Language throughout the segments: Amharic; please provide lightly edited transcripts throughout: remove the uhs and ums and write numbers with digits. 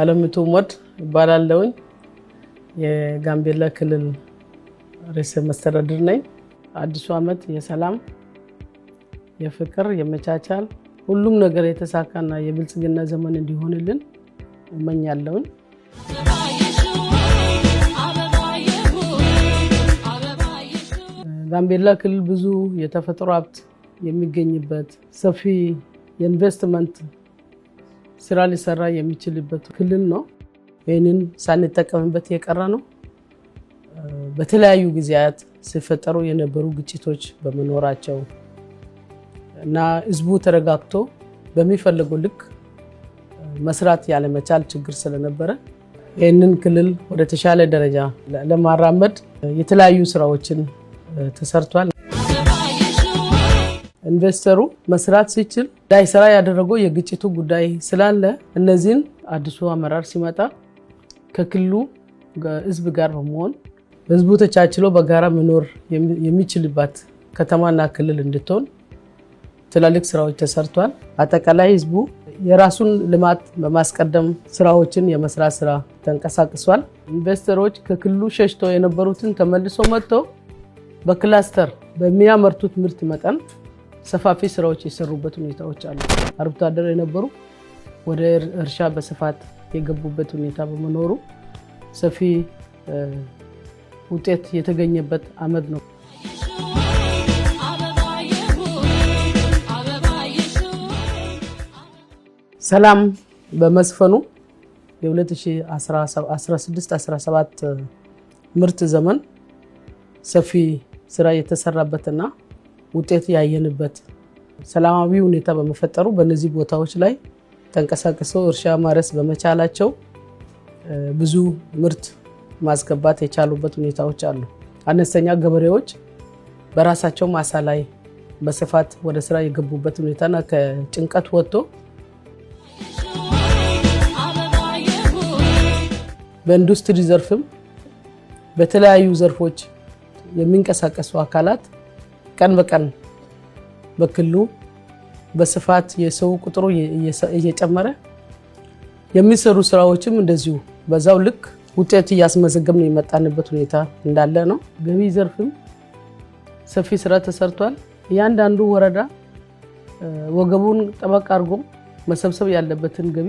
አለምቱ ሞድ ይባላለሁኝ። የጋምቤላ ክልል ርዕሰ መስተዳድር ነኝ። አዲሱ ዓመት የሰላም፣ የፍቅር፣ የመቻቻል ሁሉም ነገር የተሳካና የብልጽግና ዘመን እንዲሆንልን እመኛለሁኝ። ጋምቤላ ክልል ብዙ የተፈጥሮ ሀብት የሚገኝበት ሰፊ የኢንቨስትመንት ስራ ሊሰራ የሚችልበት ክልል ነው። ይህንን ሳንጠቀምበት የቀረ ነው። በተለያዩ ጊዜያት ሲፈጠሩ የነበሩ ግጭቶች በመኖራቸው እና ህዝቡ ተረጋግቶ በሚፈልገው ልክ መስራት ያለመቻል ችግር ስለነበረ ይህንን ክልል ወደ ተሻለ ደረጃ ለማራመድ የተለያዩ ስራዎችን ተሰርቷል። ኢንቨስተሩ መስራት ሲችል ዳይሰራ ያደረገው የግጭቱ ጉዳይ ስላለ እነዚህን አዲሱ አመራር ሲመጣ ከክልሉ ህዝብ ጋር በመሆን ህዝቡ ተቻችሎ በጋራ መኖር የሚችልባት ከተማና ክልል እንድትሆን ትላልቅ ስራዎች ተሰርቷል። አጠቃላይ ህዝቡ የራሱን ልማት በማስቀደም ስራዎችን የመስራት ስራ ተንቀሳቅሷል። ኢንቨስተሮች ከክልሉ ሸሽተው የነበሩትን ተመልሶ መጥተው በክላስተር በሚያመርቱት ምርት መጠን ሰፋፊ ስራዎች የሰሩበት ሁኔታዎች አሉ። አርብቶ አደር የነበሩ ወደ እርሻ በስፋት የገቡበት ሁኔታ በመኖሩ ሰፊ ውጤት የተገኘበት አመት ነው። ሰላም በመስፈኑ የ2016-17 ምርት ዘመን ሰፊ ስራ የተሰራበትና ውጤት ያየንበት ሰላማዊ ሁኔታ በመፈጠሩ በእነዚህ ቦታዎች ላይ ተንቀሳቅሰው እርሻ ማረስ በመቻላቸው ብዙ ምርት ማስገባት የቻሉበት ሁኔታዎች አሉ። አነስተኛ ገበሬዎች በራሳቸው ማሳ ላይ በስፋት ወደ ስራ የገቡበት ሁኔታና ከጭንቀት ወጥቶ በኢንዱስትሪ ዘርፍም በተለያዩ ዘርፎች የሚንቀሳቀሱ አካላት ቀን በቀን በክልሉ በስፋት የሰው ቁጥሩ እየጨመረ የሚሰሩ ስራዎችም እንደዚሁ በዛው ልክ ውጤት እያስመዘገብን የመጣንበት ሁኔታ እንዳለ ነው። ገቢ ዘርፍም ሰፊ ስራ ተሰርቷል። እያንዳንዱ ወረዳ ወገቡን ጠበቅ አድርጎ መሰብሰብ ያለበትን ገቢ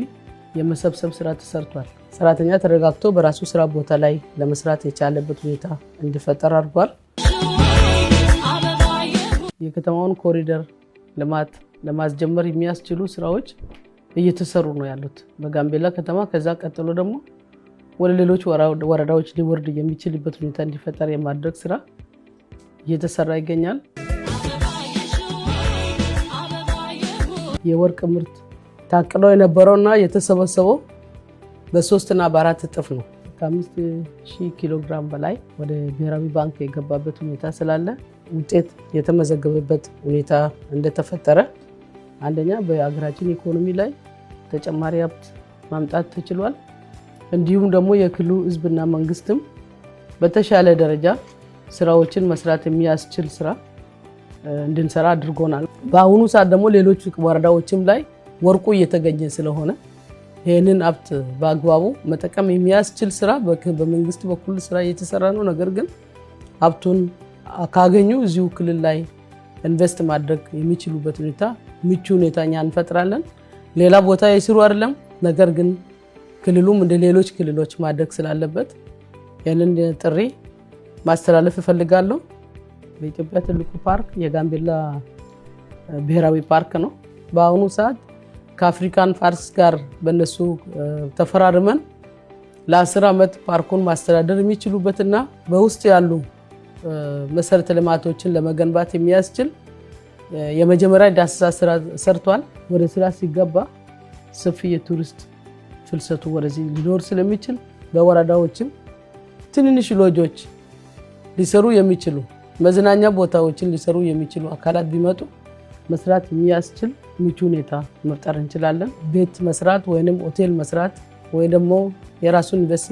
የመሰብሰብ ስራ ተሰርቷል። ሰራተኛ ተረጋግቶ በራሱ ስራ ቦታ ላይ ለመስራት የቻለበት ሁኔታ እንዲፈጠር አድርጓል። የከተማውን ኮሪደር ልማት ለማስጀመር የሚያስችሉ ስራዎች እየተሰሩ ነው ያሉት በጋምቤላ ከተማ። ከዛ ቀጥሎ ደግሞ ወደ ሌሎች ወረዳዎች ሊወርድ የሚችልበት ሁኔታ እንዲፈጠር የማድረግ ስራ እየተሰራ ይገኛል። የወርቅ ምርት ታቅዶ የነበረውና የተሰበሰበው በ3 እና በ4 እጥፍ ነው። ከ5000 ኪሎ ግራም በላይ ወደ ብሔራዊ ባንክ የገባበት ሁኔታ ስላለ ውጤት የተመዘገበበት ሁኔታ እንደተፈጠረ አንደኛ በአገራችን ኢኮኖሚ ላይ ተጨማሪ ሀብት ማምጣት ተችሏል። እንዲሁም ደግሞ የክልሉ ህዝብና መንግስትም በተሻለ ደረጃ ስራዎችን መስራት የሚያስችል ስራ እንድንሰራ አድርጎናል። በአሁኑ ሰዓት ደግሞ ሌሎች ወረዳዎችም ላይ ወርቁ እየተገኘ ስለሆነ ይህንን ሀብት በአግባቡ መጠቀም የሚያስችል ስራ በመንግስት በኩል ስራ እየተሰራ ነው። ነገር ግን ሀብቱን ካገኙ እዚሁ ክልል ላይ ኢንቨስት ማድረግ የሚችሉበት ሁኔታ ምቹ ሁኔታ እኛ እንፈጥራለን። ሌላ ቦታ ይስሩ አይደለም፣ ነገር ግን ክልሉም እንደ ሌሎች ክልሎች ማድረግ ስላለበት ያንን ጥሪ ማስተላለፍ እፈልጋለሁ። በኢትዮጵያ ትልቁ ፓርክ የጋምቤላ ብሔራዊ ፓርክ ነው። በአሁኑ ሰዓት ከአፍሪካን ፓርክስ ጋር በነሱ ተፈራርመን ለ10 ዓመት ፓርኩን ማስተዳደር የሚችሉበትና በውስጥ ያሉ መሰረተ ልማቶችን ለመገንባት የሚያስችል የመጀመሪያ ዳሰሳ ስራ ሰርቷል። ወደ ስራ ሲገባ ሰፊ የቱሪስት ፍልሰቱ ወደዚህ ሊኖር ስለሚችል በወረዳዎችም ትንንሽ ሎጆች ሊሰሩ የሚችሉ መዝናኛ ቦታዎችን ሊሰሩ የሚችሉ አካላት ቢመጡ መስራት የሚያስችል ምቹ ሁኔታ መፍጠር እንችላለን። ቤት መስራት ወይንም ሆቴል መስራት ወይ ደግሞ የራሱን ኢንቨስትመንት